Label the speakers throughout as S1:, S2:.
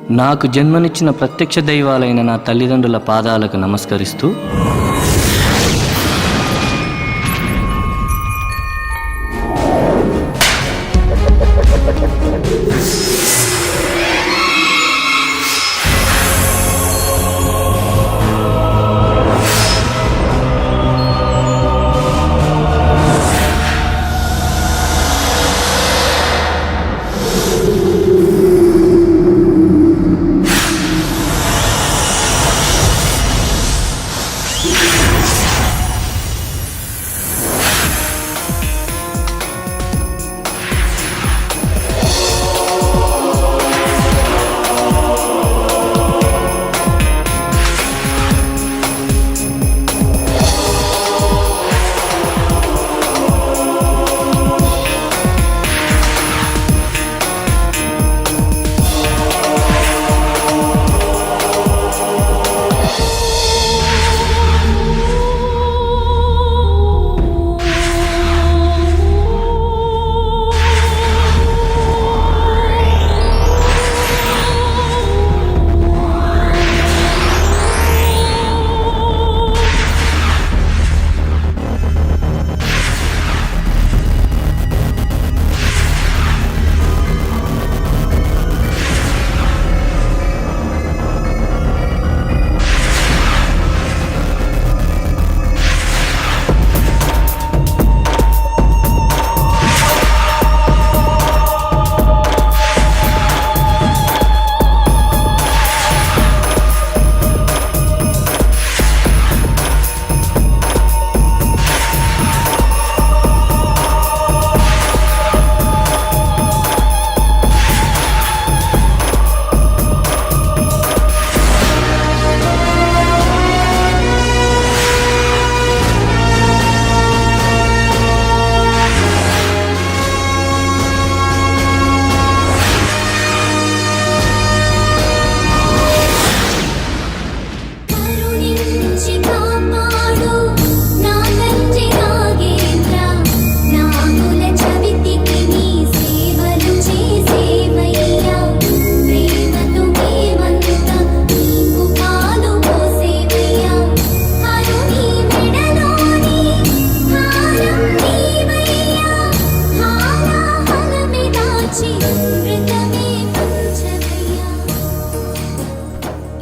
S1: నాకు జన్మనిచ్చిన ప్రత్యక్ష దైవాలైన నా తల్లిదండ్రుల పాదాలకు నమస్కరిస్తూ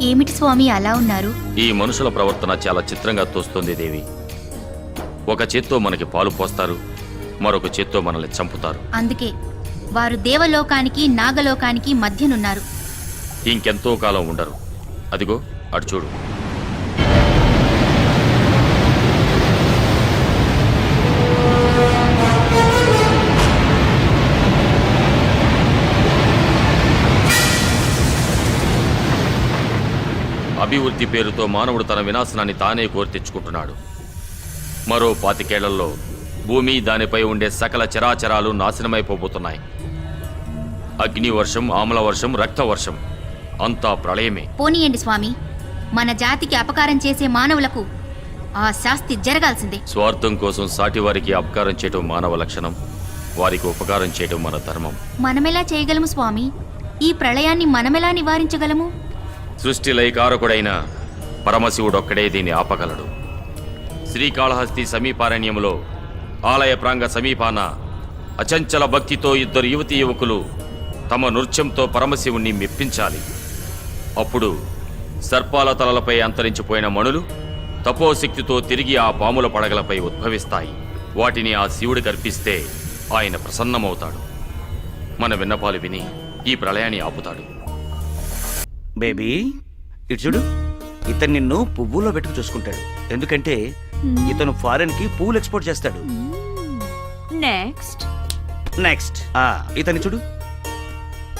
S2: ఏమిటి స్వామి అలా ఉన్నారు?
S3: ఈ మనుషుల ప్రవర్తన చాలా చిత్రంగా తోస్తుంది దేవి. ఒక చేత్తో మనకి పాలు పోస్తారు, మరొక చేత్తో మనల్ని చంపుతారు.
S2: అందుకే వారు దేవలోకానికి నాగలోకానికి మధ్యనున్నారు.
S3: ఇంకెంతో కాలం ఉండరు. అదిగో అటు చూడు. అభివృద్ధి పేరుతో మానవుడు తన వినాశనాన్ని తానే కోరి తెచ్చుకుంటున్నాడు. మరో 25 ఏళ్లలో భూమి, దానిపై ఉండే సకల చరాచరాలు నాశనమైపోబోతున్నాయి. అగ్నివర్షం, ఆమ్లవర్షం, రక్తవర్షం అంతా ప్రళయమే.
S2: పోనీయండి స్వామి, మన జాతికి అపకారం చేసే మానవులకు ఆ శాస్తి జరగాల్సిందే.
S3: స్వార్థం కోసం సాటివారికి అపకారం చేయటం మానవ లక్షణం, వారికి ఉపకారం చేయటం మన ధర్మం.
S2: మనమెలా చేయగలము స్వామి? ఈ ప్రళయాన్ని మనమెలా నివారించగలము?
S3: సృష్టి లయకారకుడైన పరమశివుడొక్కడే దీన్ని ఆపగలడు. శ్రీకాళహస్తి సమీపారణ్యంలో ఆలయ ప్రాంగ సమీపాన అచంచల భక్తితో 2 యువతీ యువకులు తమ నృత్యంతో పరమశివుణ్ణి మెప్పించాలి. అప్పుడు సర్పాల తలలపై అంతరించిపోయిన మణులు తపోశక్తితో తిరిగి ఆ పాముల పడగలపై ఉద్భవిస్తాయి. వాటిని ఆ శివుడికి అర్పిస్తే ఆయన ప్రసన్నమవుతాడు. మన విన్నపాలు విని ఈ ప్రళయాన్ని ఆపుతాడు.
S4: బేబీ ఇటు చూడు, ఇతను నిన్ను పువ్వుల్లో పెట్టుకు చూసుకుంటాడు. ఎందుకంటే ఇతను ఫారెన్ కి పువ్వులు ఎక్స్పోర్ట్ చేస్తాడు. నెక్స్ట్ ఇతన్ని చూడు,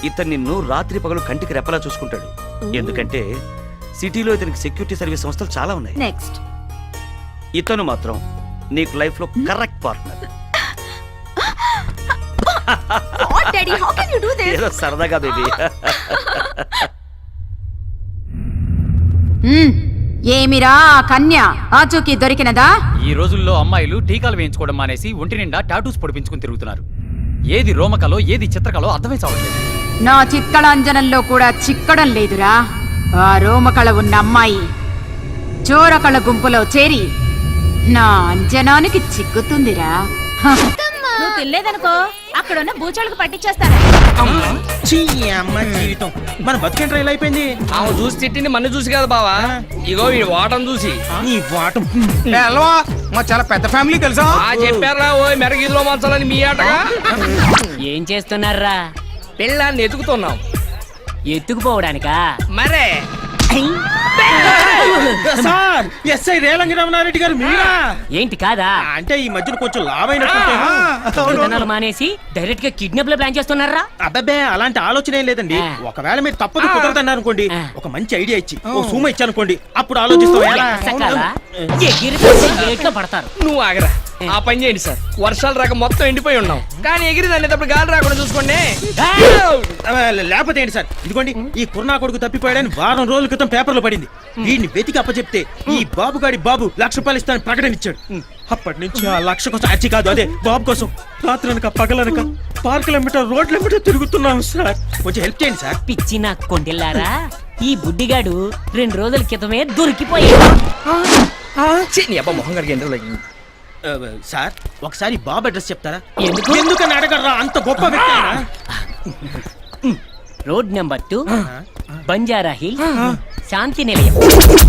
S4: ఇతను నిన్ను రాత్రి పగలు కంటికి రెప్పలా చూసుకుంటాడు. ఎందుకంటే సిటీలో ఇతనికి సెక్యూరిటీ సర్వీస్ సంస్థలు చాలా ఉన్నాయి.
S5: నెక్స్ట్
S4: ఇతను మాత్రం నీకు లైఫ్ లో కరెక్ట్ పార్ట్నర్. ఏదో సరదాగా బేబీ.
S5: ఏమిరా కన్య ఆచూకీ దొరికినదా?
S6: ఈ రోజుల్లో అమ్మాయిలు టీకాలు వేయించుకోవడం మానేసి ఒంటి నిండా టాటూస్ పొడిపించుకుని తిరుగుతున్నారు. ఏది రోమకలో ఏది చిత్రకలో అర్థమై చావట్లేదు.
S5: నా చిత్కళాంజనంలో కూడా చిక్కడం లేదురా. ఆ రోమకళ ఉన్న అమ్మాయి చోరకళ గుంపులో చేరి నా అంజనానికి చిక్కుతుందిరా.
S2: నువ్వు తినలేదనుకో అక్కడున్న బూచాలకు పట్టించేస్తాను.
S7: అమ్మ జీవితం మన బతుకేంట్రా ఇలా అయిపోయింది.
S8: ఆమె చూసి తిట్టింది మన చూసి కదా బావా, ఇగో ఈ వాటం చూసి.
S7: నీ వాటం మా చాలా పెద్ద ఫ్యామిలీ తెలుసా.
S8: చెప్పారా ఓ మెరగీదిలో మంచాలని మీ ఆటగా.
S9: ఏం చేస్తున్నారా?
S8: పిల్లాన్ని ఎతుకుతున్నాం.
S9: ఎత్తుకుపోవడానికా?
S8: మరే
S7: సార్ ఎస్ఐ రేలంగి రమణారెడ్డి గారు మీరా?
S9: ఏంటి కాదా?
S7: అంటే ఈ మధ్యన కొంచెం లావైనట్టు
S9: మానేసి డైరెక్ట్ గా కిడ్నాప్ లో ప్లాన్ చేస్తున్నారా?
S7: అబ్బబ్బే అలాంటి ఆలోచన ఏం లేదండి. ఒకవేళ మీరు తప్పదు కుదరదన్నారు అనుకోండి, ఒక మంచి ఐడియా ఇచ్చి ఓ సూమ ఇచ్చానుకోండి, అప్పుడు ఆలోచిస్తాం. ఎలా?
S9: సకాలా? ఎగిరిపోతే గేట్లో పడతారు.
S8: నువ్వు ఆగరా, ఆ పని చేయండి సార్. వర్షాలు రాక మొత్తం ఎండిపోయి ఉన్నాం, కానీ ఎగిరి దాన్ని గాలి రాకుండా చూసుకోండి.
S7: లేకపోతే ఏంటి సార్, ఇదిగోండి ఈ కుర్నా కొడుకు తప్పిపోయాడని వారం రోజుల క్రితం పేపర్లో పడింది. వీడిని వెతికి అప్పచెప్తే ఈ బాబుగాడి బాబు ₹1,00,000 ఇస్తానని ప్రకటన ఇచ్చాడు. అప్పటి నుంచి ఆ 1,00,000 కోసం అచ్చి కాదు, అదే బాబు కోసం రాత్రనక పగలనక పార్కులెంబట రోడ్లెంబట తిరుగుతున్నాం సార్. కొంచెం హెల్ప్ చేయండి సార్.
S9: పిచ్చి నా కొండెల్లారా, ఈ బుడ్డిగాడు 2 రోజుల క్రితమే దొరికిపోయాడు.
S8: నీ అబ్బా మొహం గారికి ఎంతో తగ్గింది.
S7: సార్ ఒకసారి బాబు అడ్రస్ చెప్తారా?
S9: ఎందుకు?
S7: ఎందుకని అడగరా, అంత గొప్ప వ్యక్తి ఆయన.
S9: రోడ్ నెంబర్ 2, బంజారా హిల్, శాంతి నిలయం.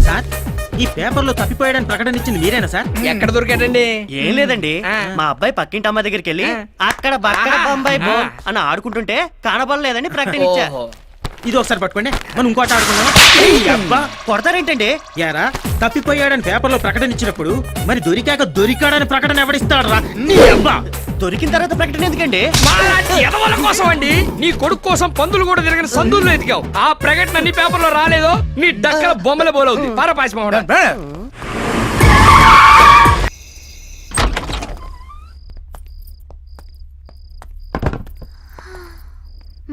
S7: సార్ ఈ పేపర్లో తప్పిపోయాడని ప్రకటన ఇచ్చింది మీరేనా సార్?
S8: ఎక్కడ దొరికాడండి?
S10: ఏం లేదండి, మా అబ్బాయి పక్కింటి అమ్మాయి దగ్గరికి వెళ్ళి అక్కడ బక్కడ బొంబాయి బో అని ఆడుకుంటుంటే కనబడలేదని ప్రకటన ఇచ్చా.
S7: ఇది ఒకసారి పట్టుకోండి, మనం ఇంకోటి ఆడుకుందాం. అబ్బా
S10: కొడతారేంటండి?
S7: యారా తప్పిపోయాడని పేపర్లో ప్రకటన ఇచ్చినప్పుడు మరి దొరికాక దొరికాడని ప్రకటన ఎవడిస్తాడరా? నీ అబ్బా
S10: దొరికిన తర్వాత ప్రకటన ఎందుకండి?
S8: మాలాంటి ఎదవల కోసం అండి. నీ కొడుకు కోసం పందులు కూడా తిరిగిన సందుల్లో ఎతికావు. ఆ ప్రకటన నీ పేపర్లో రాలేదో నీ డక్కల బొమ్మల బోలవుతుంది. పారపాయసం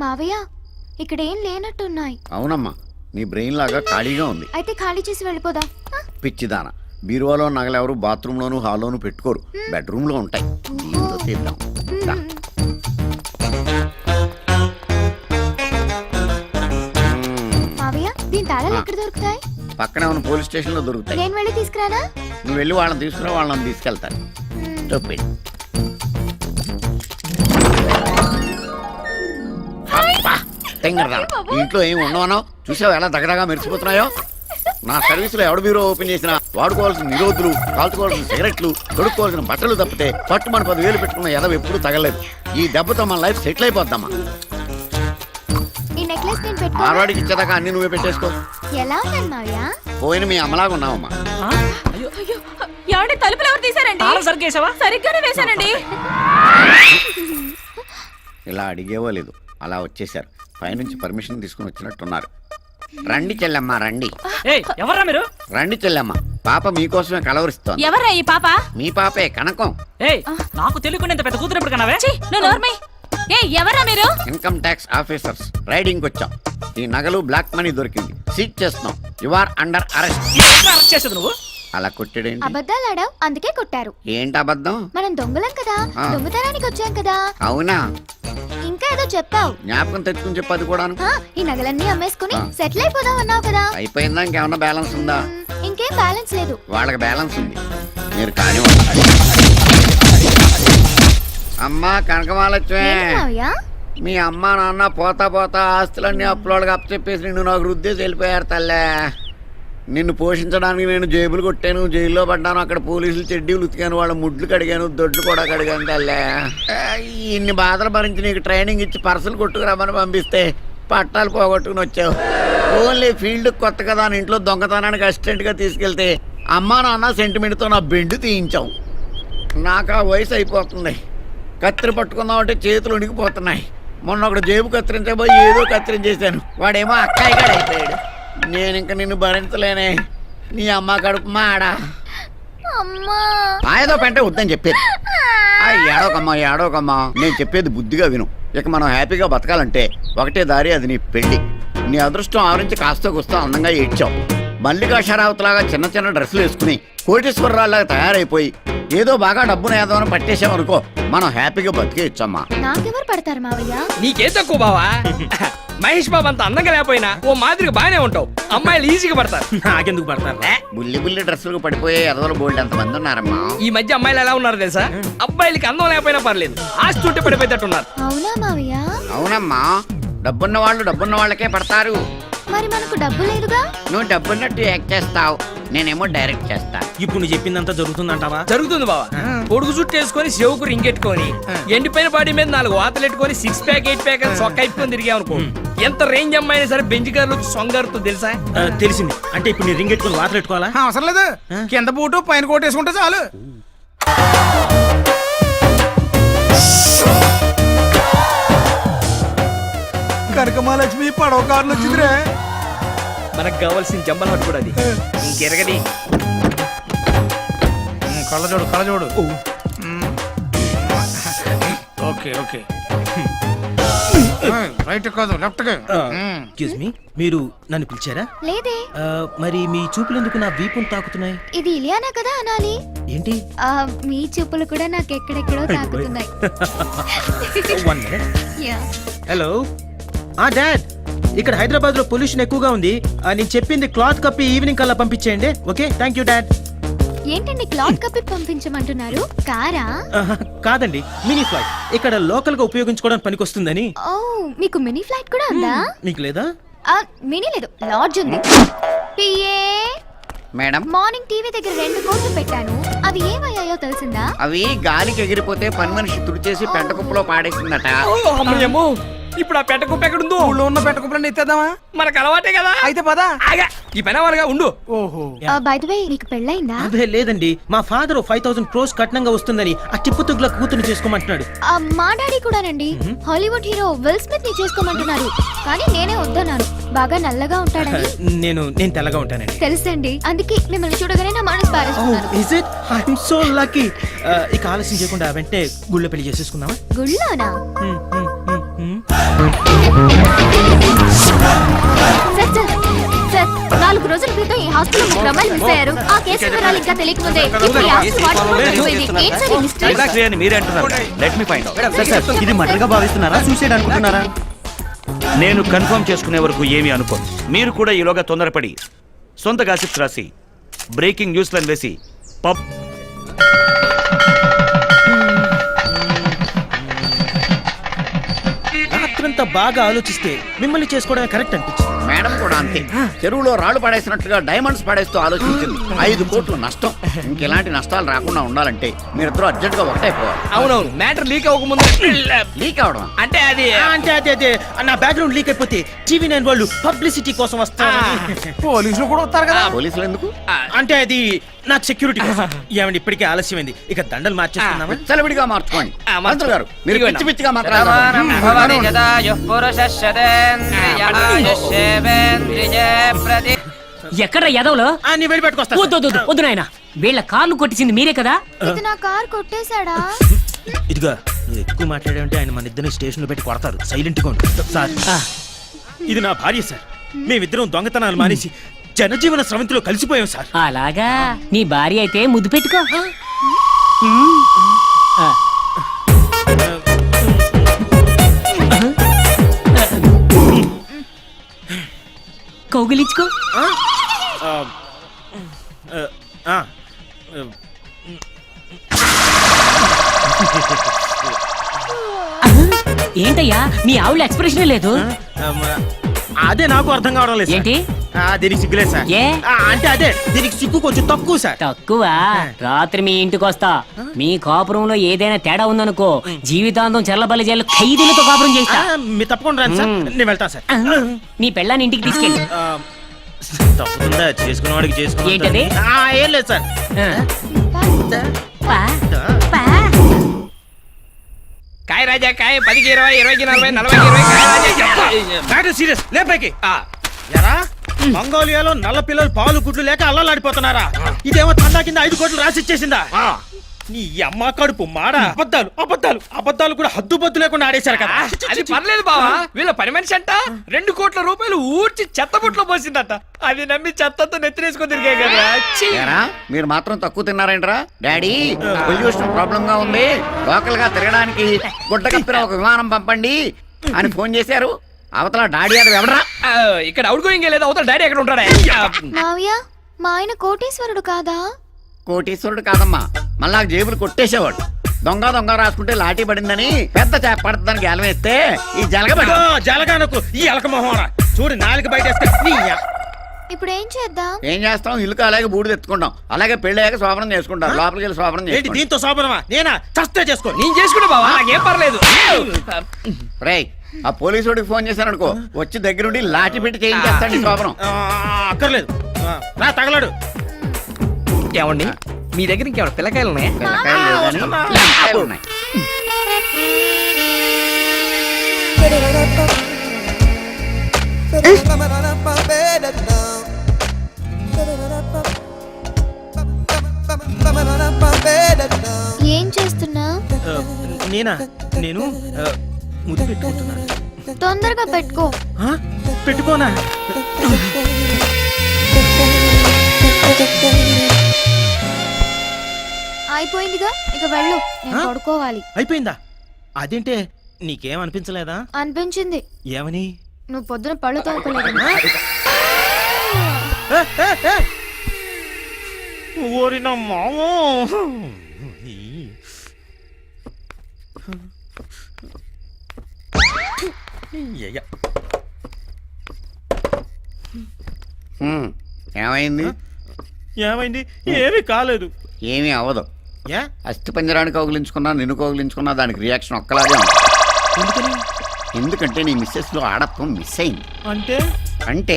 S11: మావయ్య ఇక్కడ ఏం లేనట్టున్నాయి.
S12: అవునమ్మా, నీ బ్రెయిన్ లాగా ఖాళీగా ఉంది.
S11: అయితే ఖాళీ చేసి వెళ్ళిపోదా?
S12: పిచ్చిదాన, బీరువాలో నగలెవరు బాత్రూంలోను హాల్లోను పెట్టుకోరు, బెడ్రూమ్లో ఉంటాయి. దీంతో తీద్దాం. దా.
S11: మావయ్య దీని తాళాలు ఎక్కడ దొరుకుతాయి?
S12: పక్కనే ఉన్న పోలీస్ స్టేషన్లో దొరుకుతాయి.
S11: నేను వెళ్ళి తీసుకురానా?
S12: నువ్వు వెళ్ళి వాళ్ళని తీసుకురా, వాళ్ళని తీసుకెళ్తాను. చెప్పండి. ఇంట్లో ఏమి ఉండవనో చూసావు, ఎలా దగదగా మెరిసిపోతున్నాయో. నా సర్వీసులో ఎవడ బ్యూరో ఓపెన్ చేసినా వాడుకోవాల్సిన నిరోధులు, కాల్చుకోవాల్సిన సిగరెట్లు, తొడుక్కోవాల్సిన బట్టలు తప్పితే పట్టుమని 10,000 పెట్టుకున్న ఎదవ ఎప్పుడు తగలేదు. ఈ దెబ్బతో మన లైఫ్ సెటిల్ అయిపోద్దామా.
S11: ఈ నెక్లెస్ నేను పెట్టుకో.
S12: ఆడవాడికి ఇచ్చేదాకా అన్ని నువ్వే పెట్టేసుకో.
S11: ఎలా ఉన్నాను మావయ్య?
S12: పోయిన మీ అమ్మలాగా ఉన్నావమ్మా.
S2: ఎవడి తలుపులు ఎవరు తీసారండి?
S9: సరిగేసావా?
S2: సరిగ్గానే వేశానండి.
S12: ఇలా అడిగేవో లేదు, అలా వచ్చేసారు. పైనుంచి పర్మిషన్ తీసుకుని వచ్చినట్టున్నారు. రండి చెల్లెమ్మ, రండి.
S9: ఎవరా మీరు?
S12: రండి చెల్లెమ్మ, పాప మీకోసమే కలవరిస్తోంది.
S2: ఎవరా ఈ పాప?
S12: మీ పాపే, కనకం.
S9: నాకు తెలియకుండా ఇంత పెద్ద కూతురు ఎప్పుడు కన్నావే?
S2: ఎవరా మీరు?
S12: ఇన్కమ్ ట్యాక్స్ ఆఫీసర్స్, రైడింగ్ వచ్చాం. ఈ నగలు బ్లాక్ మనీ దొరికింది, సీజ్ చేస్తున్నాం. You are under arrest.
S9: చేసేది నువ్వు?
S12: అలా కొట్టాడేంటి?
S11: అబద్ధాలు ఆడావు, అందుకే కొట్టారు.
S12: ఏంటి అబద్ధం?
S11: మనం దొంగలం కదా, దొంగతనానికి వచ్చాం కదా.
S12: అవునా?
S11: ఇంకా ఏదో చెప్పావు.
S12: జ్ఞాపకం తెచ్చుకుని చెప్పది కూడాను.
S11: ఈ నగలన్నీ అమ్మేసుకుని సెటిల్ అయిపోదాం అన్నావు కదా.
S12: అయిపోయిందా? ఇంకేమన్నా బ్యాలెన్స్ ఉందా?
S11: ఇంకేం బ్యాలెన్స్ లేదు.
S12: వాళ్ళకి బ్యాలెన్స్ ఉంది, మీరు కానీ. అమ్మా కనకమాలక్ష్మి, మీ అమ్మ నాన్న పోతా పోతా ఆస్తులన్నీ అప్పులోళ్ళకి అప్పచెప్పేసి నిన్ను నాకు రుద్దేసి వెళ్ళిపోయారు తల్లే. నిన్ను పోషించడానికి నేను జేబులు కొట్టాను, జైల్లో పడ్డాను, అక్కడ పోలీసులు చెడ్డీలు ఉతికాను, వాళ్ళ ముడ్లు కడిగాను, దొడ్లు కూడా కడిగాను తల్లే. ఇన్ని బాధలు భరించి నీకు ట్రైనింగ్ ఇచ్చి పర్సలు కొట్టుకురామని పంపిస్తే పట్టాలు పోగొట్టుకుని వచ్చావు. ఓన్లీ ఫీల్డ్ కొత్త కదా అని ఇంట్లో దొంగతనానికి అసిస్టెంట్గా తీసుకెళ్తే అమ్మా నాన్న సెంటిమెంట్తో నా బెండు తీయించావు. నాకు ఆ వయసు అయిపోతుంది, కత్తిరి పట్టుకుందామంటే చేతులు ఉనికిపోతున్నాయి. మొన్న ఒకడు జేబు కత్తిరించబోయి ఏదో కత్తిరించేశాను, వాడేమో అక్కాయిగాడు అయిపోయాడు. నేను ఇంక నిన్ను భరించలేనే. నీ అమ్మ కడుపు మాడా. ఏదో పెంటే వద్దని చెప్పేది. ఏడోకమ్మా ఏడోకమ్మా, నేను చెప్పేది బుద్ధిగా విను. ఇక మనం హ్యాపీగా బతకాలంటే ఒకటే దారి, అది నీ పెళ్లి. నీ అదృష్టం ఆవరించి కాస్త కూస్తా అందంగా ఏడ్చావు. మల్లికా షరావత్ లాగా చిన్న చిన్న డ్రెస్సులు వేసుకుని కోటేశ్వరరావులాగా తయారైపోయి ఏదో బాగా డబ్బును ఏదోని పట్టేసామనుకో మనం హ్యాపీగా బతికేయచ్చమ్మా.
S11: నాకెవరు పడతారు మావయ్య?
S8: నీకేం తక్కువ బావా మహేష్ బాబు అంత అందంగా లేకపోయినా ఓ మాదిరిగా బాగానే ఉంటావు. అమ్మాయిలు ఈజీగా పడతారు.
S7: నాకెందుకు పడతారు?
S12: బుల్లి బుల్లి డ్రెస్సులకు పడిపోయే ఎదవలు బోల్డ్ ఎంతమంది ఉన్నారమ్మా.
S8: ఈ మధ్య అమ్మాయిలు ఎలా ఉన్నారు తెలుసా? అబ్బాయిలకి అందం లేకపోయినా పర్లేదు, ఆస్తి ఉంటే పడిపోయేటట్టున్నారు.
S11: అవునా మావయ్య?
S12: అవునమ్మా, డబ్బున్న వాళ్ళు డబ్బున్న వాళ్ళకే పడతారు.
S11: మరి మనకు డబ్బు లేదుగా.
S12: నువ్వు డబ్బున్నట్టు యాక్ట్ చేస్తావు, నేనేమో డైరెక్ట్ చేస్తా.
S7: ఇప్పుడు నువ్వు చెప్పిందంతా జరుగుతుందంటావా?
S8: జరుగుతుంది బావా. పొడుగు చుట్టూ వేసుకొని చెవుకు రింగెట్టుకొని ఎండిపోయిన బాడీ మీద 4 వాతలు ఎట్టుకొని 6 ప్యాక్ 8 ప్యాక్ అని సొక్క అయిపోయి తిరిగామనుకో, ఎంత రేంజ్ అమ్మాయినా సరే బెంచ్ కార్లు సొంగారుతో తెలుసా?
S7: తెలిసింది. అంటే ఇప్పుడు నీ రింగ్ ఎట్టుకుని వాతలు పెట్టుకోవాలా?
S6: అవసరం లేదు, కింద బూటు పైన కోట్ వేసుకుంటే చాలు. కనకమాలక్ష్మి పడవ కార్లు వచ్చిందిరే.
S8: మనకు కావాల్సిన జంబల్ హట్ కూడా అది ఇంకెరగది.
S6: కళ్ళజోడు కళ్ళజోడు. ఓకే ఓకే, రైట్ కాదు లెఫ్ట్.
S7: ఎక్స్క్యూజ్ మీ, మీరు నన్ను పిలిచారా?
S11: లేదే.
S7: మరి మీ చూపులు ఎందుకు నా వీపును తాకుతున్నాయి?
S11: ఇది ఇలియానా కదా అనాలి.
S7: ఏంటి?
S11: మీ చూపులు కూడా నాకు ఎక్కడెక్కడో తాకుతున్నాయి.
S7: One minute.
S11: Yeah.
S7: Hello. Dad, ఇక్కడ హైదరాబాద్ లో పొల్యూషన్ ఎక్కువగా ఉంది. నేను చెప్పింది క్లాత్ కప్పి ఈవినింగ్ కల్లా పంపించేయండి. Okay, thank you dad.
S11: ఏంటండి క్లాత్ కప్పి పంపించమంటున్నారు? కారా?
S7: కాదండి, మినీ ఫ్లైట్. ఇక్కడ లోకల్ గా ఉపయోగించుకోవడానికి పనికొస్తుందని.
S11: ఓ, మీకు మినీ ఫ్లైట్ కూడా ఉందా?
S7: మీకు లేదా?
S11: మినీ లేదు, లాడ్జ్ ఉంది. పిఏ
S12: మేడం,
S11: మార్నింగ్ టీవీ దగ్గర 2 కోట్లు పెట్టాను, అవి ఏమయ్యాయో తెలిసిందా?
S12: అవి గాలికి ఎగిరిపోతే పని మనిషి తుడిచేసి పెంట కుప్పలో పాడేసిందట.
S8: అమ్మయ్యమ్మో, ఇప్పుడు ఆ పెట్ట కుప్ప ఎక్కడుందో?
S6: ఊళ్ళో ఉన్న పెట్ట కుప్పలన్నీ ఎత్తేద్దామా?
S8: మనకు అలవాటే కదా.
S6: అయితే పదా.
S8: ఆగా, ఈ పని వాళ్ళగా ఉండు.
S6: ఓహో,
S11: బై ద వే, నీకు పెళ్ళైందా?
S7: అదే లేదండి, మా ఫాదర్ 5,000 crores కట్నంగా వస్తుందని ఆ టిప్పు తుగ్గుల కూతురు చేసుకోమంటున్నాడు.
S11: మా డాడీ కూడానండి. హాలీవుడ్ హీరో విల్ స్మిత్ ని చేసుకోమంటున్నారు, కానీ నేనే వద్దన్నాను. బాగా నల్లగా ఉంటాడని.
S7: నేను తెల్లగా ఉంటానండి.
S11: తెలుసండి, అందుకే మిమ్మల్ని చూడగానే నా మనసు పారేస్తున్నాను.
S7: Is it? I'm so lucky. ఇక ఆలస్యం చేయకుండా వెంటనే గుళ్ళో పెళ్లి చేసేసుకుందామా?
S11: గుళ్ళోనా? సార్, 4 రోజుల క్రితం ఈ హాస్పిటల్ 3 అమ్మాయిలు మిస్ అయ్యారు. ఆ కేసు వివరాలు ఇంకా తెలియకముందే ఇప్పుడు ఈ హాస్పిటల్ వాటిలో పడిపోయింది. ఏంటి సార్ ఈ మిస్టరీ?
S4: మీరే అంటున్నారు. Let me find out. ఇది మర్డర్ గా భావిస్తున్నారా, సూసైడ్ అనుకుంటున్నారా? నేను కన్ఫర్మ్ చేసుకునే వరకు ఏమీ అనుకోను. మీరు కూడా ఈలోగా తొందరపడి సొంత గాసిప్స్ రాసి బ్రేకింగ్ న్యూస్లను వేసి పబ్
S7: రాత్రంతా బాగా ఆలోచిస్తే మిమ్మల్ని చేసుకోవడమే కరెక్ట్ అనిపించింది.
S12: మేడం కూడా అంతే, చెరువులో రాళ్లు పడేసినట్లుగా డైమండ్స్ పడేస్తూ ఆలోచించింది. 5 కోట్లు నష్టం. ఇంకెలాంటి నష్టాలు రాకుండా ఉండాలంటే మీరిద్దరూ అర్జెంట్ గా ఒకటైపోవాలి.
S8: అవునవును, మ్యాటర్ లీక్ అవ్వకముందు.
S12: లీక్ అవడం
S8: అంటే అది
S7: అదే నా బ్యాక్గ్రౌండ్ లీక్ అయిపోతే TV9 వాళ్ళు పబ్లిసిటీ కోసం వస్తారు.
S6: పోలీసులు కూడా వస్తారు కదా.
S12: పోలీసులు ఎందుకు?
S7: అంటే అది నాకు సెక్యూరిటీ కోసం. ఏమండి, ఇప్పటికే ఆలస్యమైంది, ఇక దండలు మార్చేస్తున్నామా?
S12: సెలవిడిగా మార్చుకోండి. మంత్రులు గారు, మీరు పిచ్చి పిచ్చిగా మాట్లాడారు.
S9: ఎక్కడ ఎదవలో?
S7: నీ వెళ్ళి పెట్టుకొస్తా.
S9: వద్దు నాయన, వీళ్ళ కార్లు కొట్టించింది మీరే కదా.
S11: ఇది నా కార్ కొట్టేశాడా?
S7: ఇదిగా నువ్వు ఎక్కువ మాట్లాడావంటే ఆయన మన ఇద్దరిని స్టేషన్ లో పెట్టి కొడతారు. సైలెంట్ గా ఉండు. సార్, ఇది నా భార్య సార్. మేమిద్దరం దొంగతనాలు మానేసి జనజీవన స్రవంతిలో కలిసిపోయాం సార్.
S9: అలాగా, నీ భార్య అయితే ముద్దు పెట్టుకో. కౌగిలించుకో. ఏంటయ్యా, మీ ఆవుల ఎక్స్ప్రెషన్ లేదు.
S7: అదే నాకు అర్థం కావడం లేదు.
S9: ఏంటి?
S7: దీనికి సిగ్గులేదు సార్.
S9: ఏ?
S7: అంటే అదే దీనికి సిగ్గు కొంచెం తక్కువ సార్.
S9: తక్కువ? రాత్రి మీ ఇంటికి వస్తా. మీ కాపురంలో ఏదైనా తేడా ఉందనుకో, జీవితాంతం చెల్లబల్లి జైలు ఖైదీలతో కాపురం చేస్తా.
S7: మీరు తప్పకుండా రండి సార్, నేను వెళ్తాను సార్.
S9: నీ పెళ్ళాన్ని ఇంటికి తీసుకెళ్ళి.
S7: తప్పకుండా చేసుకున్న వాడికి చేసుకున్నా.
S9: ఏంటది?
S7: ఏం లేదు సార్.
S8: కాయ రాజా కాయ 10కి 20, 20కి 40, 40కి 20. కాయ రాజా
S7: మ్యాటర్ సీరియస్. లేపైకి ఎరా, మంగోలియాలో నల్ల పిల్లలు పాలు గుడ్లు లేక అల్లలాడిపోతున్నారా? ఇదేమో తండా కింద 5 కోట్లు రాసిచ్చేసిందా? నీ అమ్మ కడుపు మాడ అబద్ధాలు అబద్ధాలు అబద్ధాలు కూడా హద్దు బద్దు లేకుండా ఆడేశారు కదా.
S8: అది పర్లేదు బావా, వీళ్ళ పని మనిషి అంట 2 కోట్ల రూపాయలు ఊడ్చి చెత్తబుట్లో పోసిందట. అది నమ్మి చెత్తతో నెత్తినేసుకొని తిరిగే కదా. ఛీ!
S12: ఏరా, మీరు మాత్రం తక్కువ తిన్నారేంట్రా? డాడీ, పొల్యూషన్ ప్రాబ్లం గా ఉంది, లోకల్ గా తిరగడానికి గుడ్డ కప్పిన ఒక విమానం పంపండి అని ఫోన్ చేశారు. అవతల డాడీ అది ఎవడరా?
S8: ఆ, ఇక్కడ అవుట్ గోయింగ్ లేదు, అవతల డాడీ ఎక్కడ ఉంటాడా?
S11: మావయ్య మా ఆయన కోటీశ్వరుడు కాదా?
S12: కోటీశ్వరుడు కాదమ్మా, మళ్ళా జేబులు కొట్టేసేవాడు. దొంగ దొంగ రాసుకుంటే లాఠీ పడిందని పెద్ద చేప పడుతుందని గెలం వేస్తే ఈ జలగబడి
S7: జలగానకు ఈ ఎలక మొహంరా చూడు, నాలుగు బయట
S11: ఇప్పుడు ఏం చేద్దాం?
S12: ఏం చేస్తాం? ఇల్లుకి అలాగే బూడిద ఎత్తుకుంటాం, అలాగే పెళ్ళయ్యాక శోభనం చేసుకుంటాం. లోపలికి వెళ్ళి శోభనం
S7: ఏంటి
S12: చేసుకుంటాం.
S7: దీంతో శోభనమా? నేనా చస్తే చేసుకో.
S8: నేను చేసుకుంటా బావా, నాకేం పర్లేదు.
S12: రేయ్, ఆ పోలీసుడికి ఫోన్ చేశారనుకో, వచ్చి దగ్గరుండి లాఠీ పెట్టి చేయించేస్తాడు ఈ శోభనం.
S7: అక్కర్లేదు, నా తగలడు.
S8: ఏమండి, మీ దగ్గర ఇంకేమైనా పిల్లకాయలు ఉన్నాయా?
S12: పిల్లకాయలు లేవు కానీ లెంకాయలు ఉన్నాయి.
S11: ఏం చేస్తున్నా?
S7: నేనా? నేను ముద్దు పెట్టుకుంటున్నాను.
S11: తొందరగా పెట్టుకో.
S7: పెట్టుకోనా?
S11: అయిపోయిందిగా, ఇక వెళ్ళు, నేను పడుకోవాలి.
S7: అయిపోయిందా? అదేంటే నీకేం అనిపించలేదా?
S11: అనిపించింది.
S7: ఏమని?
S11: నువ్వు పొద్దున పళ్ళు తోముకోలేదు.
S7: ఓరి నా మామో.
S12: ఏమైంది?
S7: ఏమైంది? ఏమీ కాలేదు.
S12: ఏమీ అవ్వదు.
S7: ఏ?
S12: అస్థి పంజరాన్ని కౌగిలించుకున్నా, నిన్ను కౌగిలించుకున్నా దానికి రియాక్షన్ ఒక్కలాగే ఉంది.
S7: ఎందుకని?
S12: ఎందుకంటే నీ మిస్సెస్ లో ఆడత్వం మిస్ అయింది.
S7: అంటే
S12: అంటే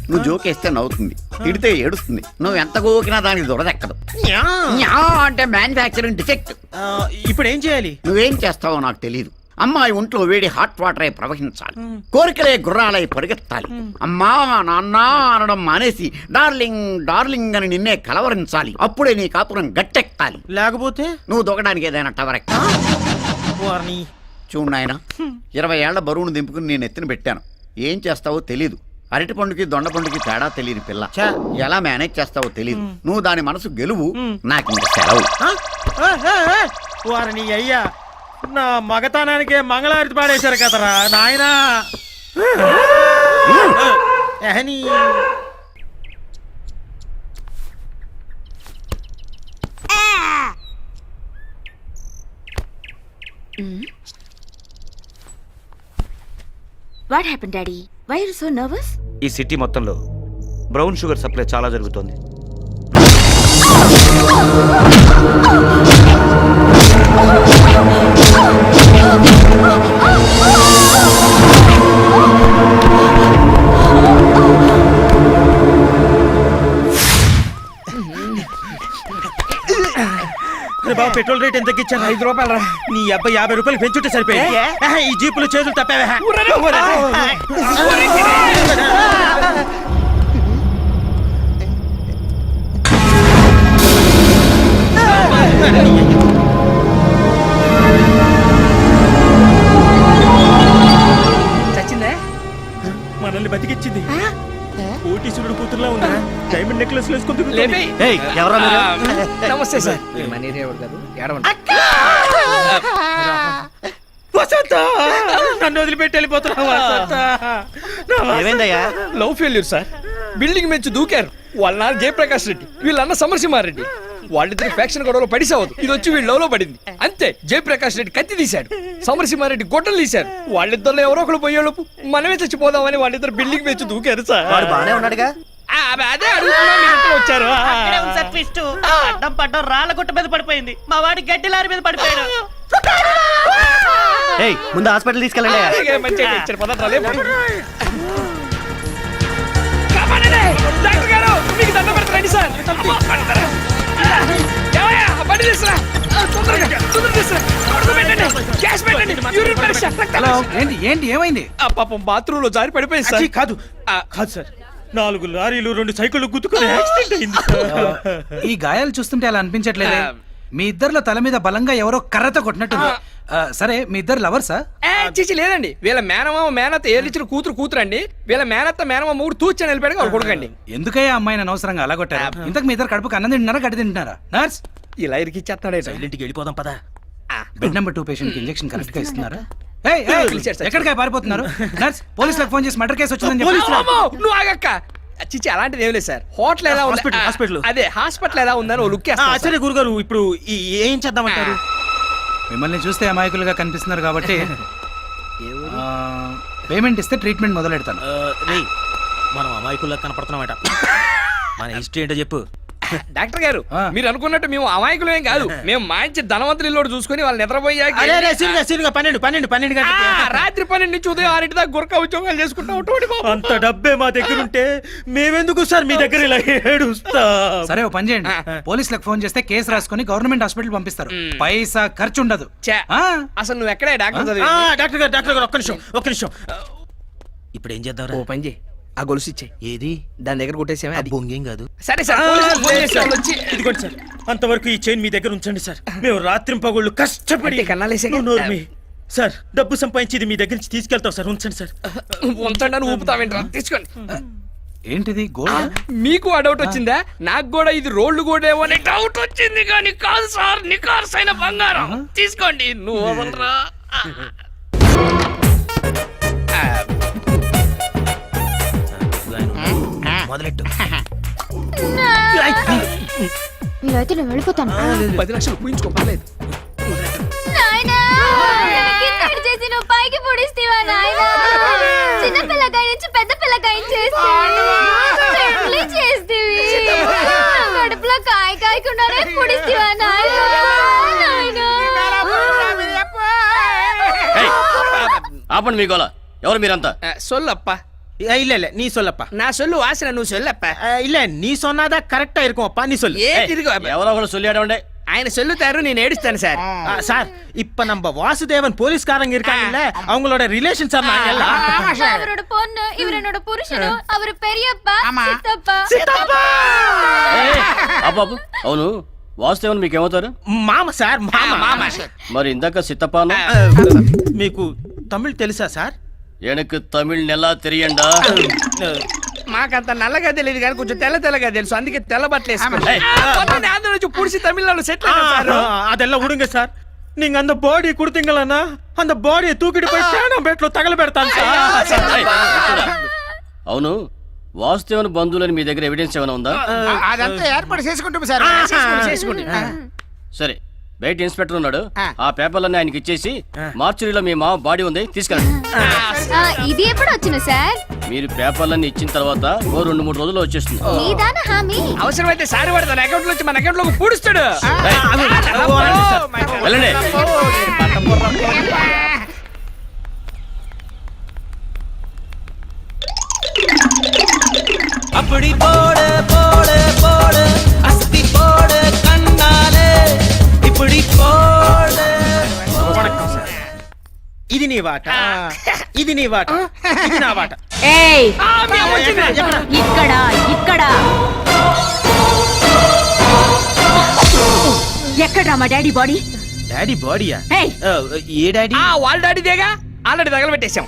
S12: నువ్వు జోకేస్తే నవ్వుతుంది, తిడితే ఏడుస్తుంది, నువ్వు ఎంత గోకినా దానికి దురదెక్కదు. న్యా అంటే మ్యానుఫ్యాక్చరింగ్ డిఫెక్ట్.
S7: ఇప్పుడు ఏం చేయాలి?
S12: నువ్వేం చేస్తావో నాకు తెలియదు. అమ్మాయి ఒంట్లో వేడి హాట్ వాటర్ అయి ప్రవహించాలి, కోరికలే గుర్రాలై పరిగెత్తాలి. అమ్మా నాన్న అనడం మానేసి డార్లింగ్ డార్లింగ్ అని నిన్నే కలవరించాలి. అప్పుడే నీ కాపురం గట్టెక్కాలి.
S7: లేకపోతే
S12: నువ్వు దొగడానికి ఏదైనా టవర్ ఎక్కాలి. చూడు నాయన, 20 ఏళ్ల బరువును దింపుకుని నేను ఎత్తున పెట్టాను. ఏం చేస్తావో తెలీదు. అరటి పండుకి దొండ పండుకి తేడా తెలియని పిల్ల. ఎలా మేనేజ్ చేస్తావో తెలీదు. నువ్వు దాని మనసు గెలువు, నాకు ఇంక సెలవు.
S7: వారిని అయ్యా, నా మగతనానికే మంగళారతి పాడేశారు కదరా నాయనా.
S2: What happen daddy? Why are so nervous?
S4: ఈ సిటీ మొత్తంలో బ్రౌన్ షుగర్ సప్లై చాలా జరుగుతోంది.
S7: బాబు, పెట్రోల్ రేట్ ఎంత తగ్గించాను?
S8: 5 రూపాయలు రా.
S7: నీ అబ్బాయి 50 రూపాయలు పెంచుంటే సరిపోయింది. ఈ జీపులు చేతులు తప్పావా?
S8: చచ్చిందే?
S7: మనల్ని బతికిచ్చింది. కోటీశ్వరుడు కూతురులా ఉందా? డైమండ్ నెక్లెస్ వేసుకుంటుంది.
S8: లేపి.
S10: ఎవరా మీరు?
S8: నమస్తే సార్.
S7: వసంత, నన్ను వదిలిపెట్టి వెళ్ళిపోతున్నావా?
S10: ఏమైందయ్యా?
S8: Love failure sir. బిల్డింగ్ మెచ్చి దూకారు. వాళ్ళ నాన్న జయప్రకాష్ రెడ్డి, వీళ్ళన్న సమరసింహారెడ్డి. వాళ్ళిద్దరి ఫ్యాక్షన్ గొడవలో పడిసావదు. ఇది వచ్చి వీళ్ళ లవ్ లో పడింది. అంతే, జయప్రకాష్ రెడ్డి కత్తి తీశాడు, సమరసింహారెడ్డి గొడ్డలు తీశారు. వాళ్ళిద్దరిలో ఎవరో ఒకరు పోయేలోపు మనమే చచ్చిపోదామని వాళ్ళిద్దరు బిల్డింగ్ మెచ్చి దూకారు సార్.
S10: వాడు బానే ఉన్నాడుగా?
S8: అదే అడుగుతున్నా, మీరు వచ్చారు.
S10: అడ్డం పడ్డం రాళ్ళ గుట్ట మీద పడిపోయింది. మా వాడి గడ్డి లారీ మీద పడిపోయాడు. ముందు హాస్పిటల్ తీసుకెళ్ళండి.
S8: అలాగే, మంచిగా ఇచ్చారు. పదండి, రా, లేపు. కాపాడండి, డాక్టర్ గారు, మీకు దండం పెడతారండి సార్. అమ్మా, పడతారా? ఏమయ్యా, ఆ బండి తీసురా. తొందరగా తీసురా. కొడుకు పెట్టండి, గ్యాస్ పెట్టండి, యూరిన్ పరీక్ష, రక్తం పరీక్ష.
S6: ఏంటి ఏమైంది?
S8: ఆ పాపం బాత్రూమ్ లో జారి పడిపోయింది సార్.
S7: కాదు కాదు సార్, 4 లారీలు 2 సైకిళ్ళు గుద్దుకొని యాక్సిడెంట్ అయింది.
S6: ఈ గాయాలు చూస్తుంటే అలా అనిపించట్లేదే. మీ ఇద్దరిలో తల మీద బలంగా ఎవరో కర్రతో కొట్టినట్టుంది. సరే మీ ఇద్దరు లవర్సా?
S8: చిచి లేదండి, వీళ్ళ మేనమామ మేనత్త ఏలిచ్చిన కూతురు అండి. వీళ్ళ మేనత్త మేనమామ మూడు తూచని వెళ్ళిపోయాడు వాళ్ళు కొడుకండి.
S6: ఎందుకయ్యా అమ్మాయిని అనవసరంగా అలా కొట్టారు? ఇంతకు మీ ఇద్దరు కడుపుకి అన్నం తింటున్నారా గడ్డి తింటున్నారా? నర్స్
S8: ఇలా ఇరికిచ్చేస్తున్నాడు.
S7: ఇంటికి వెళ్ళిపోదాం పదా.
S6: బెడ్ నెంబర్ 2 పేషెంట్ కి ఇంజెక్షన్ కరెక్ట్ గా ఇస్తున్నారా? ఏయ్, ఏయ్, ఎక్కడికి పారిపోతున్నారు? నర్స్ పోలీసులకు ఫోన్ చేసి మర్డర్ కేసు వచ్చిందని చెప్పి.
S8: నువ్వు ఆగక్క. చిచి అలాంటిది ఏం లేదు సార్. హోటల్ ఎలా ఉంది?
S7: హాస్పిటల్.
S8: అదే హాస్పిటల్ ఎలా ఉందని ఓ లుక్ వేస్తా.
S7: సరే గురుగారు, ఇప్పుడు ఏం చేద్దామంటారు?
S6: మిమ్మల్ని చూస్తే అమాయకులుగా కనిపిస్తున్నారు కాబట్టి పేమెంట్ ఇస్తే ట్రీట్మెంట్ మొదలెడతాను.
S7: మనం అమాయకుల్లా కనపడుతున్నామట. మన హిస్టరీ ఏంటో చెప్పు.
S8: డాక్టర్ గారు, మీరు అనుకున్నట్టు మేము అమాయకులేం కాదు. మేము మంచి ధనవంతులు ఇల్లు చూసుకుని వాళ్ళు నిద్రపోయాక
S7: 12
S8: రాత్రి 12 నుంచి ఉదయం 6 దాకా గురక ఉద్యోగాలు చేసుకుంటాం.
S7: అంత డబ్బే మా దగ్గర ఉంటే మేమెందుకు సార్ మీ దగ్గర ఇలా ఏడుస్తా?
S6: సరే ఓ పని చేయండి, పోలీసులకు ఫోన్ చేస్తే కేసు రాసుకొని గవర్నమెంట్ హాస్పిటల్ పంపిస్తారు. పైసా ఖర్చు ఉండదు.
S8: అసలు నువ్వు ఎక్కడే డాక్టర్ చదివి?
S7: డాక్టర్ గారు ఒక్క నిమిషం. ఇప్పుడు ఏం చేద్దాం?
S8: ఓ పని చేయి, ఆ గొలుసు ఇచ్చే.
S7: ఏది?
S8: దాని దగ్గర కొట్టేసేమే. అది
S7: బొంగేం కాదు.
S8: సరే సార్,
S7: ఇదిగోండి సార్, అంతవరకు ఈ చైన్ మీ దగ్గర ఉంచండి సార్. మేము రాత్రింపగోళ్ళు కష్టపడి
S8: కన్నాలేసే
S7: సార్ డబ్బు సంపాదించి ఇది మీ దగ్గర నుంచి తీసుకెళ్తాం సార్. ఉంచండి సార్.
S8: ఉంచండి అని ఊపుతావేంట్రా? తీసుకోండి.
S6: ఏంటిది గోల్డ్? మీకు
S8: ఆ డౌట్ వచ్చిందా? నాకు కూడా ఇది రోడ్లు గోడేమో అనే డౌట్ వచ్చింది, కానీ కాదు సార్, నికార్సైన బంగారం. తీసుకోండి. నువ్వు వదలరా.
S7: మొదలెట్టు.
S11: మీరైతే నేను వెళ్ళిపోతాను.
S8: 10 లక్షలు పూయించుకోలేదు.
S11: చేసి నువ్వు పైకి పొడిస్తేవా నాయనా? చిన్న పిల్లకాయ నుంచి పెద్ద పిల్లకాయ చేస్తేవి. కడుపులో కాయకుండానే పొడిస్తేవా నాయనా?
S3: ఆపండి మీ గోల. ఎవరు మీరంతా?
S8: సొల్లప్ప.
S7: இல்ல நீ சொல்லப்பா.
S8: நான் சொல்லு வாசன నువ్వు சொல்லப்ப.
S7: இல்ல நீ சொன்னாதா கரெக்டா இருக்கும்ப்பா. நீ சொல்லு.
S8: ఏ తిరుగు
S3: ఎవరో ఒకరు சொல்லியாடండి.
S8: ఆయన சொல்லுతారు, నేను ఏడుస్తాను సార్.
S7: சார் இப்ப நம்ம வாசுதேவன் போலீஸ்காரங்க இருக்காங்கல்ல, அவங்களோட ரிலேஷன் சார் நாங்க எல்லாம்.
S11: அவரோட பொண்ணு, இவர் என்னோட புருஷனு, அவர் பெரியப்பா, சித்தப்பா.
S3: బాబు అవును, వాసుదేవన్ మీకేమవుతారు?
S7: మామ సార్, మామ.
S3: మరి ఇందాక సిత్తపాను
S7: మీకు తమిళ్ తెలుసా సార్?
S3: ఎనకు తమిళ్ నెలా తెలియండా?
S8: మాకంత నల్లగా తెలియదు కానీ కొంచెం తెల్లగా తెలుసు, అందుకే తెల్ల బట్టలు వేసుకుని ఆంధ్ర నుంచి పుడిసి తమిళనాడు సెటిల్.
S7: அதெல்லாம் விடுங்க சார். நீங்க அந்த பாடி கொடுத்தீங்களா, அந்த பாடியை தூக்கிட்டு போய் சேனம் பேட்ல தகல పెడతాను సార్.
S3: అవును, వాసుదేవన్ బంధువులని మీ దగ్గర ఎవిడెన్స్ ఏమైనా ఉందా?
S6: అదంతా ఏర్పాటు చేసుకుంటాం సార్.
S3: సరే, బయట ఇన్స్పెక్టర్ ఉన్నాడు, ఆ పేపర్లన్నీ ఆయనకి ఇచ్చేసి మార్చురీలో మీ మామ బాడీ ఉంది తీసుకెళ్ళండి.
S11: ఇది ఎప్పుడు వచ్చిన సార్?
S3: మీరు పేపర్లన్నీ ఇచ్చిన తర్వాత ఓ 2-3 రోజుల్లో వచ్చేస్తుంది.
S11: నీదానా హామీ?
S8: అవసరమైతే సారి వాడు తన అకౌంట్ నుంచి మన అకౌంట్ లోకి పూడుస్తాడు.
S3: వెళ్ళండి.
S10: அப்படி போடு போடு போடு அஸ்தி போடு கண்ணாலே இப்படி போடு.
S7: வணக்கம் சார். ఇది నీ వాట, ఇది నీ వాట, ఇది నా వాట.
S5: ఏయ్, ఇక్కడ ఎక్కడ్రా మా డాడీ బాడీ?
S7: డాడీ బాడీయా?
S5: ఏయ్,
S7: ఏ డాడీ?
S8: వాళ్ళ డాడీదేగా, ఆల్రెడీ తగలబెట్టేశాం.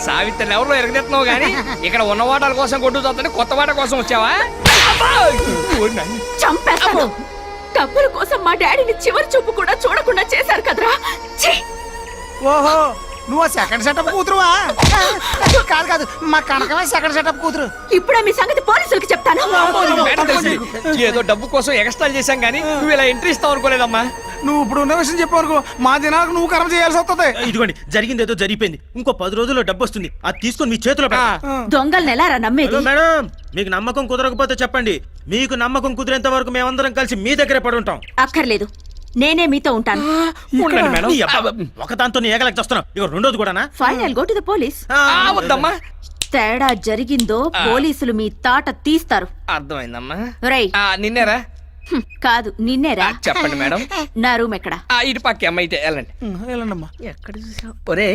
S8: సావిత్రిని ఎవరిలో ఎరగదెత్తున్నావు గానీ ఇక్కడ ఉన్న వాటాల కోసం కొట్టు చూస్తుంటే కొత్త వాట కోసం వచ్చావా?
S5: చంపేస్తాను. డబ్బుల కోసం మా డాడీని చివరి చూపు కూడా చూడకుండా చేశారు కదరా.
S6: ఓహో, నువ్వు సెకండ్ సెటప్ కూతురువా? కాదు, మా కనకమే సెకండ్ సెటప్ కూతురు.
S5: ఇప్పుడే మీ సంగతి పోలీసులకి చెప్తాను.
S8: ఏదో డబ్బు కోసం ఎక్స్ట్రాల్ చేశాం గానీ నువ్వు ఇలా ఎంట్రీ ఇస్తావు అనుకోలేదమ్మా.
S6: నువ్వు ఇప్పుడు ఉన్న విషయం చెప్పవరకు మా దినాలకు నువ్వు కర్మ చేయాల్సి వస్తుంది.
S7: ఇదిగోండి, జరిగింది ఏదో జరిగిపోయింది. ఇంకో 10 రోజుల్లో డబ్బు వస్తుంది, అది తీసుకొని మీ చేతిలో
S5: దొంగల్ని ఎలారా నమ్మేది?
S7: మేడం, మీకు నమ్మకం కుదరకపోతే చెప్పండి. మీకు నమ్మకం కుదిరేంత వరకు మేమందరం కలిసి మీ దగ్గరే పడి ఉంటాం.
S5: అక్కర్లేదు, నేనే మీతో ఉంటాను.
S7: ఒక దాంతో ఏగలకి వస్తున్నాం, ఇక రెండోది కూడానా?
S5: Final go to the police.
S8: వద్దమ్మా,
S5: తేడా జరిగిందో పోలీసులు మీ తాట తీస్తారు.
S8: అర్థమైందమ్మా.
S5: రేయ్,
S8: నిన్నేరా?
S5: కాదు, నిన్నేరా.
S8: చెప్పండి మేడం.
S5: నా రూమ్ ఎక్కడ?
S8: ఇటు పక్క అమ్మ, అయితే
S6: వెళ్ళండమ్మా.
S8: ఎక్కడ చూసావు? ఒరే,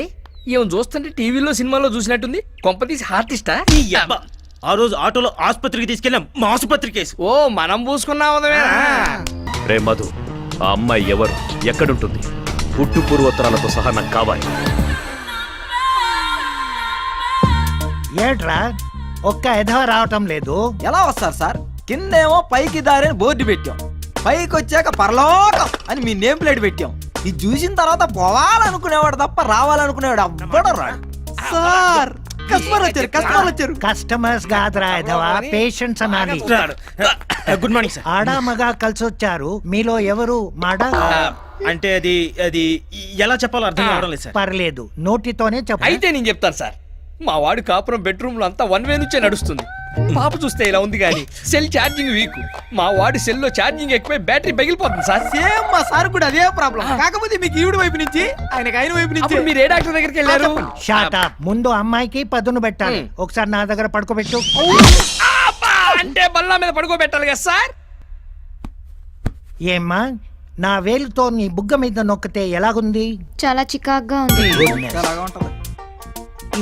S8: ఏం చూస్తుంటే టీవీలో సినిమాలో చూసినట్టుంది. కొంపతీసి ఆర్టిస్టా?
S7: ఆ రోజు ఆటోలో ఆసుపత్రికి తీసుకెళ్ళాం మా ఆసుపత్రి కేసు.
S8: ఓ మనం పూసుకున్నా ఉదమేనా?
S4: రే మధు, ఆ అమ్మాయి ఎవరు, ఎక్కడుంటుంది? పుట్టు పూర్వోత్తరాలతో సహా నాకు కావాలి.
S6: ఏట్రా ఒక్క ఎధవ రావటం లేదు?
S8: ఎలా వస్తారు సార్? కిందేమో పైకి దారి అని బోర్డు పెట్టాం, పైకి వచ్చాక పరలోకం అని మీ నేమ్ ప్లేట్ పెట్టాం. ఇది చూసిన తర్వాత పోవాలనుకునేవాడు తప్ప రావాలనుకునేవాడు అవ్వడం రాడు. సార్ కస్టమర్ వచ్చారు.
S6: కస్టమర్స్ కాదురా ఎధవ, పేషెంట్స్ అనాలి.
S7: Good morning sir.
S6: ఆడా మగా కలిసి వచ్చారు. మీలో ఎవరు మాడ?
S7: అంటే అది అది ఎలా చెప్పాలో అర్థం కావడం లేదు సార్.
S6: పర్లేదు, నోటితోనే చెప్పు.
S8: అయితే నేను చెప్తాను సార్. మా వాడు కాపురం బెడ్రూమ్ లో అంతా వన్ వే నుంచే నడుస్తుంది. పాప చూస్తే ఇలా ఉంది కానీ సెల్ ఛార్జింగ్ వీక్. మా వాడి సెల్ లో ఛార్జింగ్ ఎక్కువై బ్యాటరీ పగిలిపోతుంది సార్. సేమ్ మా సార్ కూడా అదే ప్రాబ్లం. కాకపోతే మీకు ఈవిడ వైపు నుంచి ఆయనకి ఆయన వైపు నుంచి. మీరు ఏ డాక్టర్ దగ్గరికి వెళ్ళారు?
S6: Shot up. ముందు అమ్మాయికి పదును పెట్టాలి. ఒకసారి నా దగ్గర పడుకోబెట్టు.
S8: అంటే బల్లా మీద పడుకోబెట్టాలి కదా సార్?
S6: ఏమ్మా, నా వేలుతో నీ బుగ్గ మీద నొక్కితే ఎలాగుంది?
S11: చాలా చికాగ్గా ఉంది.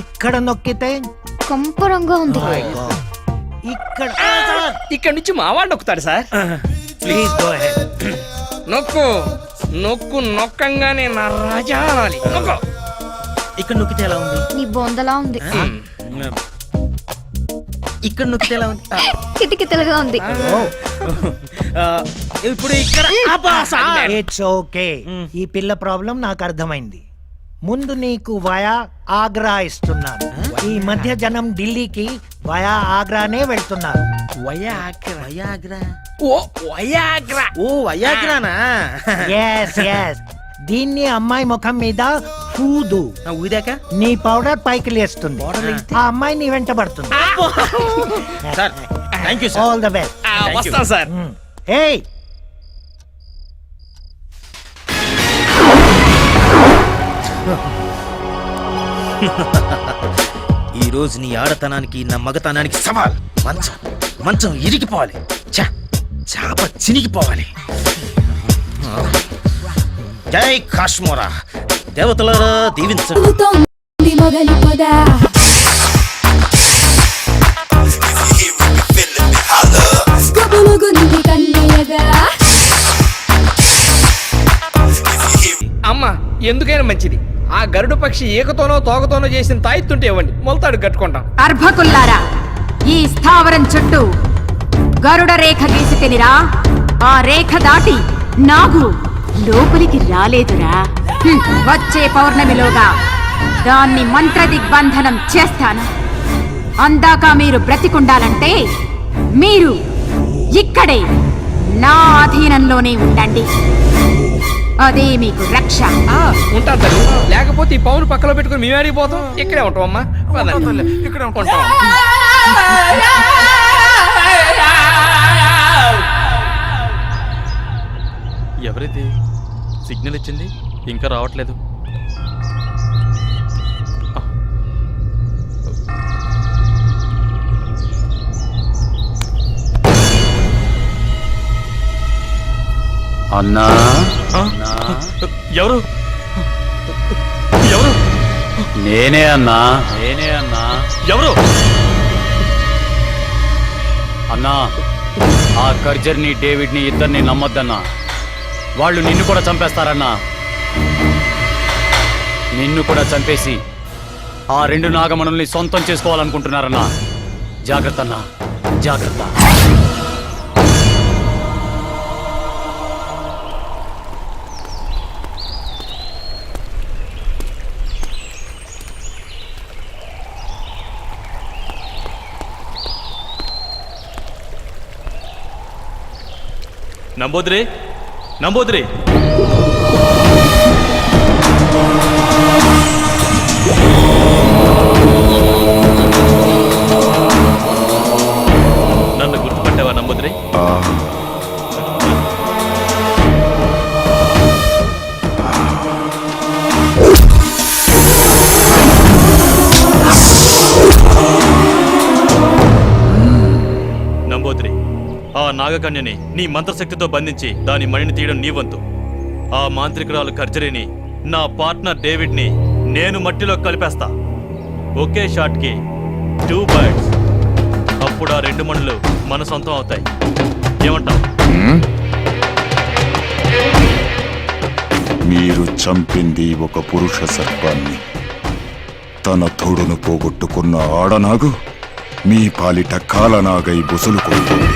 S6: ఇక్కడ నొక్కితే
S11: కంపరంగా ఉంది.
S6: ఇక్కడ
S8: ఇక్కడ నుంచి మా వాడు నొక్కుతాడు సార్.
S6: Please go ahead.
S8: నొక్కు నొక్కు, నొక్కంగానే నా రాజా అనాలి. నొక్కు.
S7: ఇక్కడ నొక్కితే ఎలా ఉంది?
S11: నీ బొందలా ఉంది.
S7: ఇక్కడ నొక్కితే ఎలా ఉంది?
S11: కిటికితలుగా ఉంది.
S7: ఇప్పుడు ఇక్కడ
S6: ఇట్స్ ఓకే. ఈ పిల్ల ప్రాబ్లం నాకు అర్థమైంది. ముందు నీకు వయా ఆగ్రా ఇస్తున్నాను. ఈ మధ్య జనం ఢిల్లీకి వయా ఆగ్రానే వెళ్తున్నారు.
S8: ఓ వయాగ్రానా?
S6: Yes yes. దీన్ని అమ్మాయి ముఖం మీద ఊదు.
S7: ఊదాక
S6: నీ పౌడర్ పైకి లేస్తుంది. ఆ అమ్మాయి నీ వెంట పడుతుంది.
S7: Sir thank you sir.
S6: All the best.
S8: వస్తా సార్.
S6: ఏయ్,
S7: ఈ రోజు నీ ఆడతనానికి నా మగతనానికి సవాల్. మంచం మంచం ఇరిగిపోవాలి, చాప చినిగిపోవాలి. జై కాశ్మోరా, దేవతలారా దీవించండి.
S8: అమ్మా ఎందుకైనా మంచిది ఆ గరుడు పక్షి ఏకతోనో తోకతోనో చేసిన తాయిత్తుంటే ఇవ్వండి, మొలతాడు కట్టుకుంటాం.
S5: అర్భకుల్లారా, ఈ స్థావరం చుట్టూ గరుడ రేఖ గీసి తినిరా. ఆ రేఖ దాటి నాగు లోపలికి రాలేదురా. వచ్చే పౌర్ణమిలోగా దాన్ని మంత్ర దిగ్బంధనం చేస్తాను. అందాక మీరు బ్రతికుండాలంటే మీరు ఇక్కడే నా అధీనంలోనే ఉండండి. అదే మీకు రక్ష.
S8: ఉంటాను తల్లి, లేకపోతే ఈ పౌను పక్కలో పెట్టుకుని మేము ఆడిపోతాం. ఇక్కడే ఉంటాం అమ్మా, ఇక్కడే ఉంటాం.
S3: ఎవరిది సిగ్నల్ ఇచ్చింది ఇంకా రావట్లేదు?
S1: అన్నా,
S3: ఎవరు ఎవరు?
S1: నేనే అన్నా.
S3: ఎవరు?
S1: అన్నా, ఆ కర్జర్ని డేవిడ్ని ఇద్దరిని నమ్మొద్దన్నా. వాళ్ళు నిన్ను కూడా చంపేస్తారన్నా. నిన్ను కూడా చంపేసి ఆ రెండు నాగమణుల్ని సొంతం చేసుకోవాలనుకుంటున్నారన్నా. జాగ్రత్త అన్నా, జాగ్రత్త.
S3: నంబోద్రి, నంబోద్రి. నన్ను గుర్తుపట్టావా నంబోద్రి? నంబోద్రి, ఆ నాగకన్యని నీ మంత్రశక్తితో బంధించి దాని మణిని తీయడం నీ వంతు. ఆ మాంత్రికురాలు కర్జరిని, నా పార్ట్నర్ డేవిడ్ని నేను మట్టిలో కలిపేస్తా. ఒకే షాట్కి 2 birds. అప్పుడు ఆ 2 మణులు మన సొంతం అవుతాయి. ఏమంటావు?
S13: మీరు చంపింది ఒక పురుష సర్పాన్ని. తన తోడును పోగొట్టుకున్న ఆడనాగు మీ పాలిట కాలనాగై బుసలు కొడుతుంది.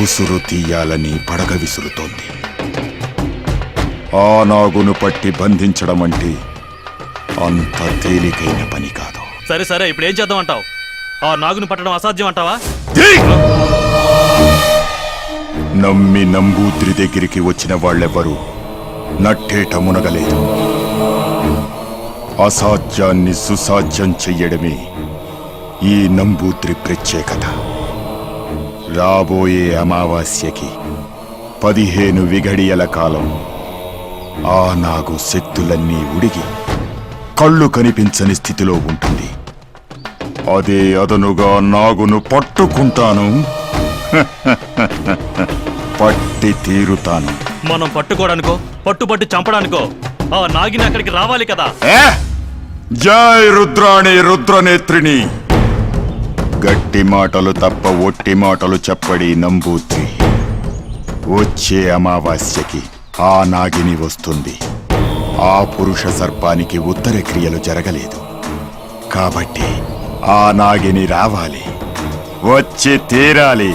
S13: ఉసురు తీయాలని పడగ విసురుతోంది. ఆ నాగును పట్టి బంధించడం అంటే అంత తేలికైన పని కాదు.
S3: సరే సరే, ఇప్పుడు ఏం చేద్దాం అంటావు? ఆ నాగుని పట్టడం అసాధ్యం అంటావా?
S13: నమ్మి నంబూద్రి దగ్గరికి వచ్చిన వాళ్ళెవ్వరూ నట్టేట మునగలేదు. అసాధ్యాన్ని సుసాధ్యం చెయ్యడమే ఈ నంబూద్రి ప్రత్యేకత. రాబోయే అమావాస్యకి 15 విఘడియల కాలం ఆ నాగు శక్తులన్నీ ఉడిగి కళ్ళు కనిపించని స్థితిలో ఉంటుంది. అదే అదనుగా నాగును పట్టుకుంటాను. పట్టి తీరుతాను.
S3: మనం పట్టుకోవడానికో పట్టు చంపడానికో ఆ నాగిని అక్కడికి రావాలి కదా.
S13: జై రుద్రాణి రుద్రనేత్రిని. గట్టి మాటలు తప్ప ఒట్టి మాటలు చెప్పడి నంబూద్రి. వచ్చే అమావాస్యకి ఆ నాగిని వస్తుంది. ఆ పురుష సర్పానికి ఉత్తర క్రియలు జరగలేదు కాబట్టి ఆ నాగిని రావాలి, వచ్చి తీరాలి.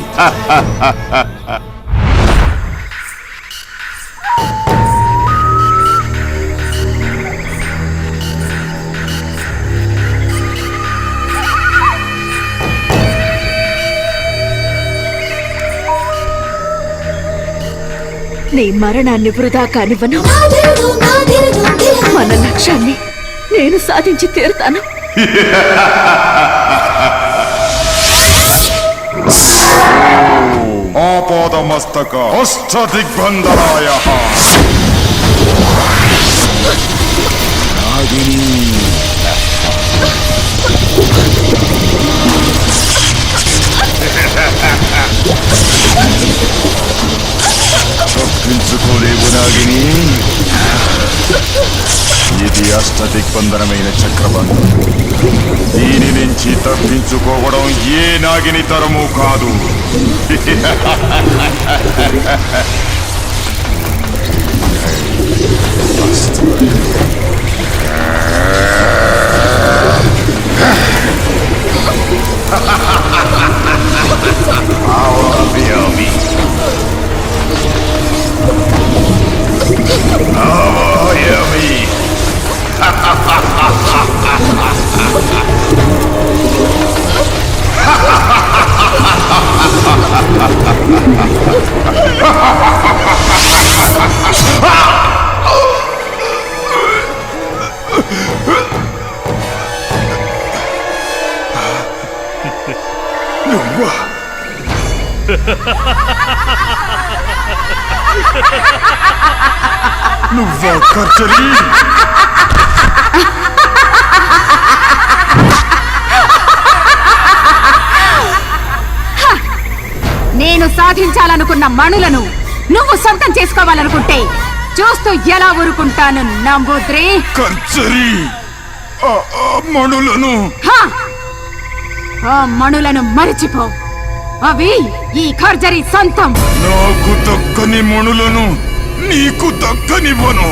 S11: నీ మరణాన్ని వృధా కానివ్వను. మన లక్ష్యాన్ని నేను సాధించి తీరుతాను.
S13: ఆపాదమస్తక అష్టదిగ్బంధనాయ నాగిని. తప్పించుకోలేవు నాగిని. ఇది అష్టదిగ్బంధనమైన చక్రబంధం. దీని నుంచి తప్పించుకోవడం ఏ నాగిని తరము కాదు. నువ్వా కర్చలి?
S5: నేను సాధించాలనుకున్న మణులను నువ్వు సొంతం చేసుకోవాలనుకుంటే చూస్తూ ఎలా ఊరుకుంటాను నంబూద్రి?
S13: కర్చలి, మణులను
S5: ఆ మణులను మరిచిపో. అవి ఈ ఖర్జరి సొంతం.
S13: నాకు దక్కని మణులను నీకు దక్కనివ్వను.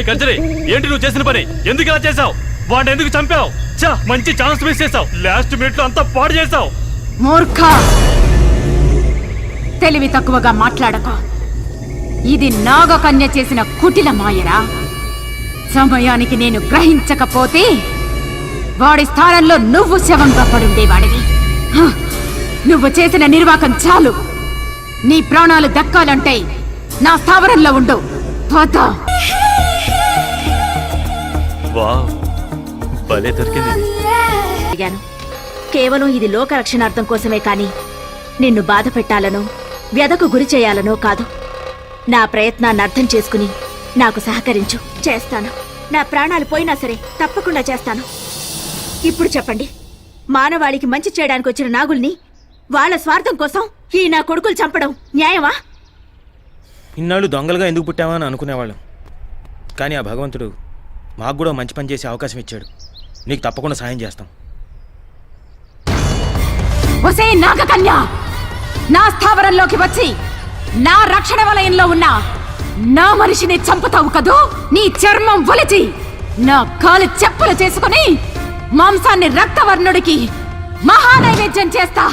S3: కంచరి, ఏంటి నువ్వు చేసిన పని? ఎందుకు ఇలా చేసావు? వాడిని ఎందుకు చంపావు? మంచి ఛాన్స్ మిస్ చేసావు. లాస్ట్ మినిట్ లో అంతా పాడు చేసావు.
S5: మూర్ఖ, తెలివి తక్కువగా మాట్లాడకు. ఇది నాగకన్య చేసిన కుటిల మాయరా. సమయానికి నేను గ్రహించకపోతే వాడి స్థానంలో నువ్వు శవంగా పడుండేవాడివి. నువ్వు చేసిన నిర్వాకం చాలు. నీ ప్రాణాలు దక్కాలంటే నా స్థావరంలో ఉండు.
S3: భలే దొరికింది.
S11: కేవలం ఇది లోక రక్షణార్థం కోసమే కాని నిన్ను బాధ పెట్టాలనో వ్యధకు గురి చేయాలనో కాదు. నా ప్రయత్నాన్ని అర్థం చేసుకుని నాకు సహకరించు, చేస్తాను. నా ప్రాణాలు పోయినా సరే తప్పకుండా చేస్తాను. ఇప్పుడు చెప్పండి, మానవాళికి మంచి చేయడానికి వచ్చిన నాగుల్ని వాళ్ళ స్వార్థం కోసం ఈ నా కొడుకులు చంపడం న్యాయమా?
S7: ఇన్నాళ్ళు దొంగలుగా ఎందుకు పుట్టామా అని అనుకునేవాళ్ళం. కానీ ఆ భగవంతుడు మాకు కూడా మంచి పని చేసే అవకాశం ఇచ్చాడు. నీకు తప్పకుండా సాయం చేస్తాం.
S5: ఒసే నాగకన్య, నా స్థావరంలోకి వచ్చి నా రక్షణ వలయంలో ఉన్న నా మనిషిని చంపుతావు కదూ? నీ చర్మం ఒలిచి నా కాలు చెప్పులు చేసుకుని మాంసాన్ని రక్తవర్ణుడికి మహానైవేద్యం చేస్తా.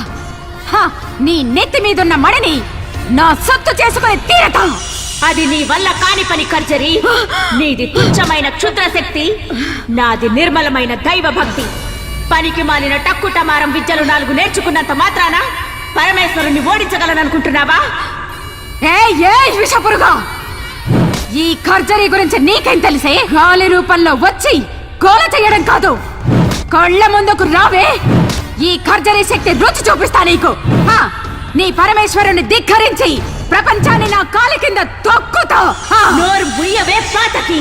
S5: నీ నెత్తి మీదున్న మడిని నా సొత్తు చేసుకుని తీరతా.
S11: అది నీ వల్ల కాని పని కర్జరి. నీది తుచ్చమైన క్షుద్ర శక్తి, నాది నిర్మలమైన దైవ భక్తి. పనికి మాలిన టక్కుటమారం విద్యలు 4 నేర్చుకున్నంత మాత్రాన పరమేశ్వరుణ్ణి ఓడించగలననుకుంటున్నావా?
S5: విషపురుగా, ఈ కర్జరీ గురించి నీకేం తెలిసే? గాలి రూపంలో వచ్చి గోల చేయడం కాదు, కళ్ళ ముందుకు రావే. ఈ కర్జరీ శక్తి రుచి చూపిస్తా నీకు. నీ పరమేశ్వరుని ధిక్కరించి ప్రపంచాన్ని నా కాలి కింద తొక్కుతా.
S11: నోరు బుయ్యవే పాతకి.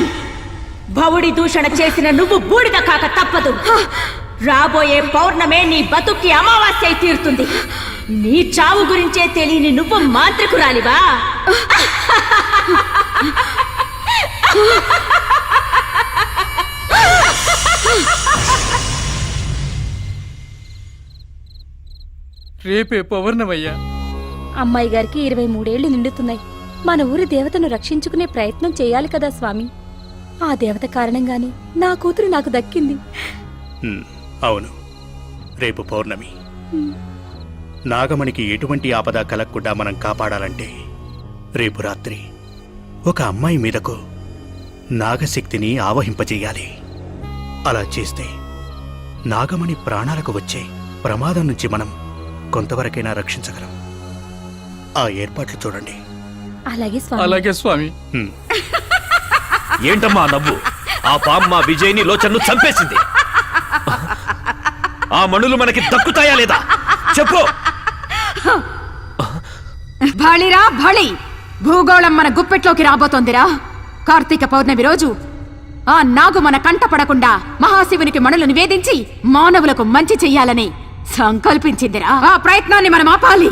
S11: భవుడి దూషణ చేసిన నువ్వు బూడిద కాక తప్పదు. రాబోయే పౌర్ణమే నీ బతుక్కి అమావాస్య అయి తీరుతుంది. నీ చావు గురించే తెలియని నువ్వు మాంత్రికురాలివా?
S8: రేపే పౌర్ణమయ్యా.
S11: అమ్మాయి గారికి 23 ఏళ్లు నిండుతున్నాయి. మన ఊరి దేవతను రక్షించుకునే ప్రయత్నం చేయాలి కదా స్వామి. ఆ దేవత కారణంగానే నా కూతురు నాకు దక్కింది.
S1: అవును, రేపు పౌర్ణమి. నాగమణికి ఎటువంటి ఆపద కలగకుండా మనం కాపాడాలంటే రేపు రాత్రి ఒక అమ్మాయి మీదకు నాగశక్తిని ఆవహింపజేయాలి. అలా చేస్తే నాగమణి ప్రాణాలకు వచ్చే ప్రమాదం నుంచి మనం కొంతవరకైనా రక్షించగలం. ఆ ఏర్పాట్లు చూడండి.
S8: అలాగే స్వామి.
S3: ఏంటమ్మా నవ్వు? ఆ పాము మా విజయ్ని లోచన్ను చంపేసింది. ఆ మణులు మనకి దక్కుతాయా లేదా చెప్పు.
S5: భళిరా భళి, భూగోళం మన గుప్పెట్లోకి రాబోతోందిరా. కార్తీక పౌర్ణమి రోజు ఆ నాగు మన కంటపడకుండా మహాశివునికి మణులు నివేదించి మానవులకు మంచి చెయ్యాలని సంకల్పించిందిరా. ఆ ప్రయత్నాన్ని మనం ఆపాలి.